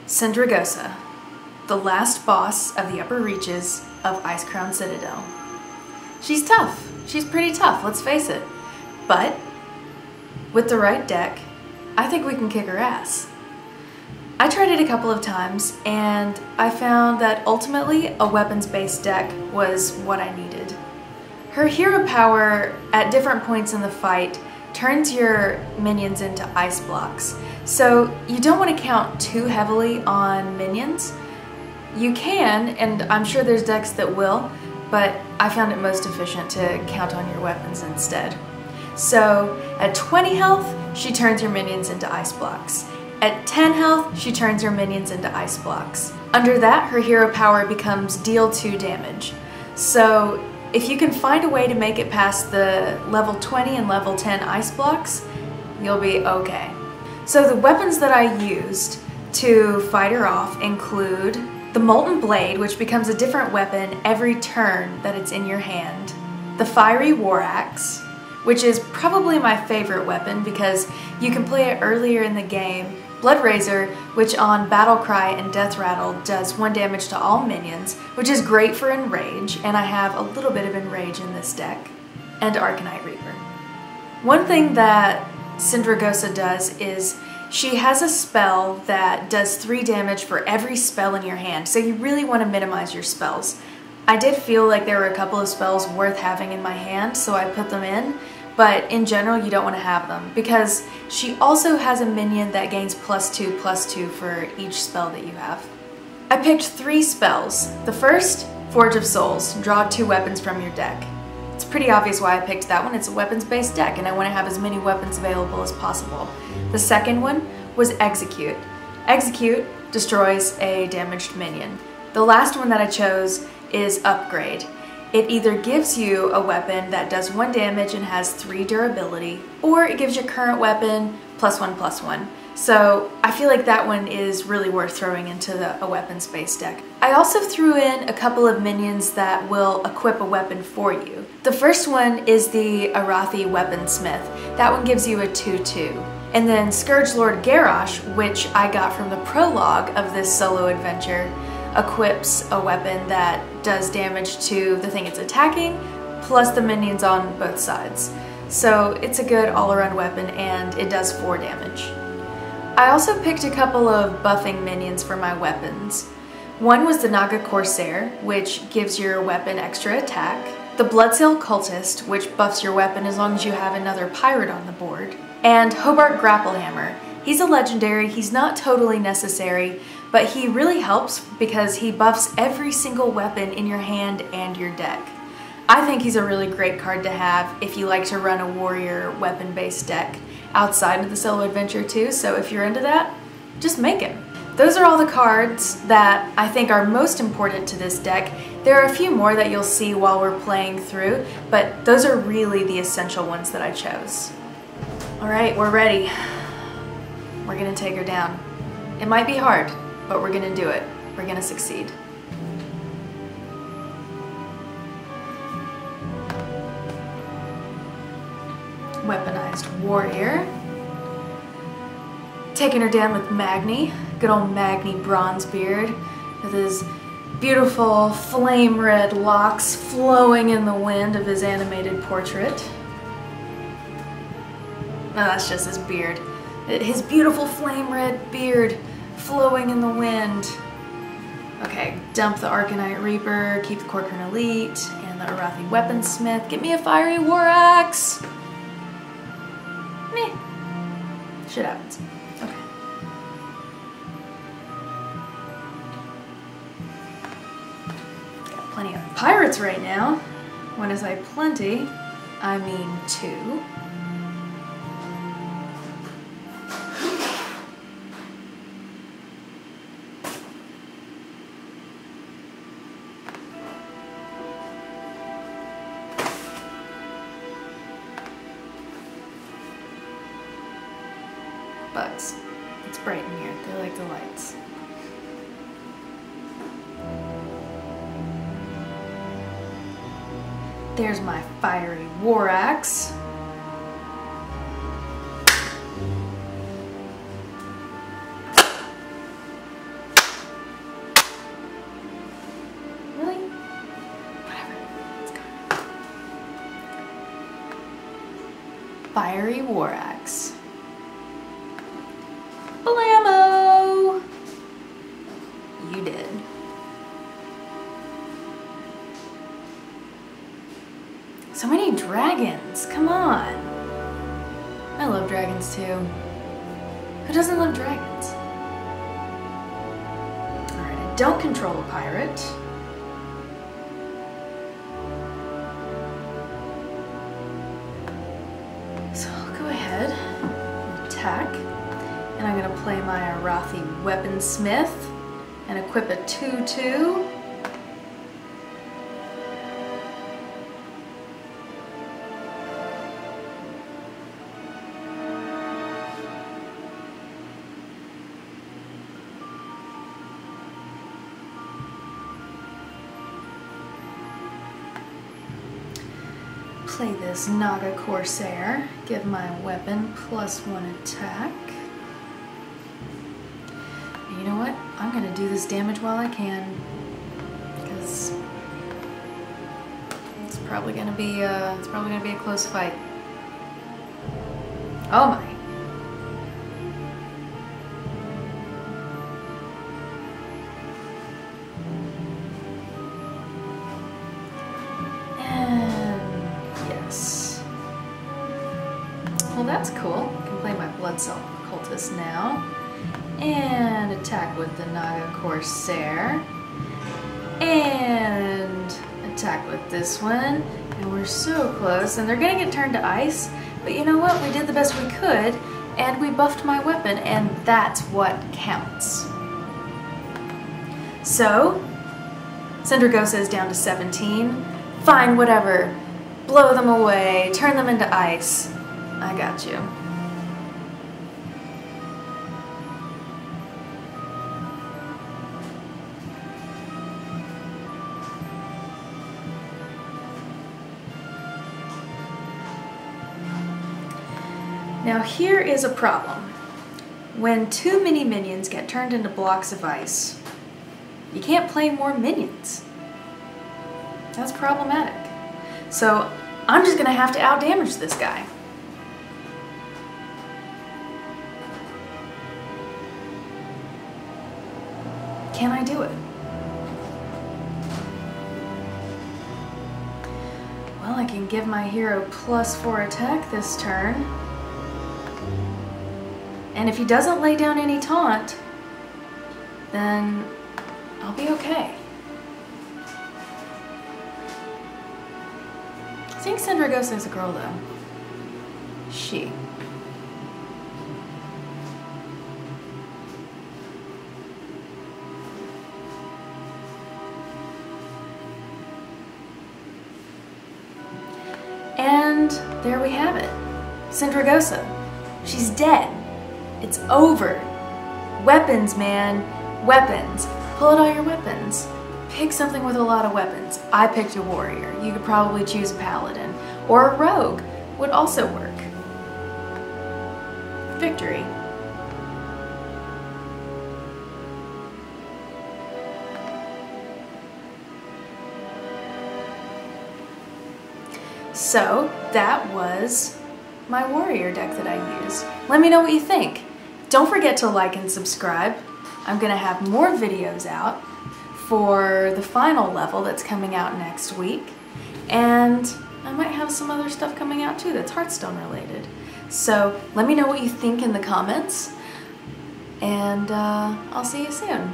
Sindragosa, the last boss of the upper reaches of Icecrown Citadel. She's tough. She's pretty tough, let's face it. But with the right deck, I think we can kick her ass. I tried it a couple of times and I found that ultimately a weapons-based deck was what I needed. Her hero power at different points in the fight turns your minions into ice blocks. So you don't want to count too heavily on minions. You can, and I'm sure there's decks that will, but I found it most efficient to count on your weapons instead. So at 20 health, she turns your minions into ice blocks. At 10 health, she turns your minions into ice blocks. Under that, her hero power becomes deal 2 damage. So if you can find a way to make it past the level 20 and level 10 ice blocks, you'll be okay. So the weapons that I used to fight her off include the Molten Blade, which becomes a different weapon every turn that it's in your hand. The Fiery War Axe, which is probably my favorite weapon because you can play it earlier in the game. Blood Razor, which on Battle Cry and Death Rattle does 1 damage to all minions, which is great for Enrage, and I have a little bit of Enrage in this deck. And Arcanite Reaper. One thing that Sindragosa does is she has a spell that does 3 damage for every spell in your hand, so you really want to minimize your spells. I did feel like there were a couple of spells worth having in my hand, so I put them in, but in general you don't want to have them, because she also has a minion that gains +2/+2 for each spell that you have. I picked 3 spells. The first, Forge of Souls, draw 2 weapons from your deck. It's pretty obvious why I picked that one. It's a weapons-based deck and I want to have as many weapons available as possible. The second one was Execute. Execute destroys a damaged minion. The last one that I chose is Upgrade. It either gives you a weapon that does 1 damage and has 3 durability, or it gives your current weapon +1/+1. So I feel like that one is really worth throwing into a weapons-based deck. I also threw in a couple of minions that will equip a weapon for you. The first one is the Arathi Weaponsmith. That one gives you a 2/2. And then Scourgelord Garrosh, which I got from the prologue of this solo adventure, equips a weapon that does damage to the thing it's attacking, plus the minions on both sides. So it's a good all-around weapon and it does 4 damage. I also picked a couple of buffing minions for my weapons. One was the Naga Corsair, which gives your weapon extra attack. The Bloodsail Cultist, which buffs your weapon as long as you have another pirate on the board. And Hobart Grapplehammer. He's a legendary, he's not totally necessary, but he really helps because he buffs every single weapon in your hand and your deck. I think he's a really great card to have if you like to run a warrior weapon-based deck outside of the solo adventure too, so if you're into that, just make him. Those are all the cards that I think are most important to this deck. There are a few more that you'll see while we're playing through, but those are really the essential ones that I chose. Alright, we're ready. We're gonna take her down. It might be hard, but we're gonna do it. We're gonna succeed. Weaponized Warrior. Taking her down with Magni. Good old Magni Bronzebeard with his beautiful flame red locks flowing in the wind of his animated portrait. No, that's just his beard. His beautiful flame red beard flowing in the wind. Okay, dump the Arcanite Reaper, keep the Kor'kron Elite, and the Arathi Weaponsmith. Get me a Fiery War Axe! Meh. Shit happens. Okay. Got plenty of pirates right now. When I say plenty, I mean 2. Bugs. It's bright in here. They like the lights. There's my Fiery War Axe. Fiery War Axe. Blammo! You did. So many dragons, come on. I love dragons too. Who doesn't love dragons? Alright, I don't control a pirate. So I'll go ahead and attack. And I'm going to play my Arathi Weaponsmith and equip a 2/2. Play this Naga Corsair, give my weapon +1 attack. And you know what? I'm gonna do this damage while I can, because it's probably gonna be a close fight. Oh my! Well, that's cool. I can play my Bloodsail Cultist now. And attack with the Naga Corsair. And attack with this one. And we're so close. And they're gonna get turned to ice. But you know what? We did the best we could. And we buffed my weapon. And that's what counts. So, Sindragosa is down to 17. Fine, whatever. Blow them away. Turn them into ice. I got you. Now here is a problem. When too many minions get turned into blocks of ice, you can't play more minions. That's problematic. So I'm just gonna have to outdamage this guy. Can I do it? Well, I can give my hero +4 attack this turn. And if he doesn't lay down any taunt, then I'll be okay. I think Sindragosa is a girl though. She. And there we have it. Sindragosa. She's dead. It's over. Weapons, man. Weapons. Pull out all your weapons. Pick something with a lot of weapons. I picked a warrior. You could probably choose a paladin. Or a rogue would also work. Victory. So that was my warrior deck that I used. Let me know what you think. Don't forget to like and subscribe. I'm gonna have more videos out for the final level that's coming out next week. And I might have some other stuff coming out too that's Hearthstone related. So let me know what you think in the comments. And I'll see you soon.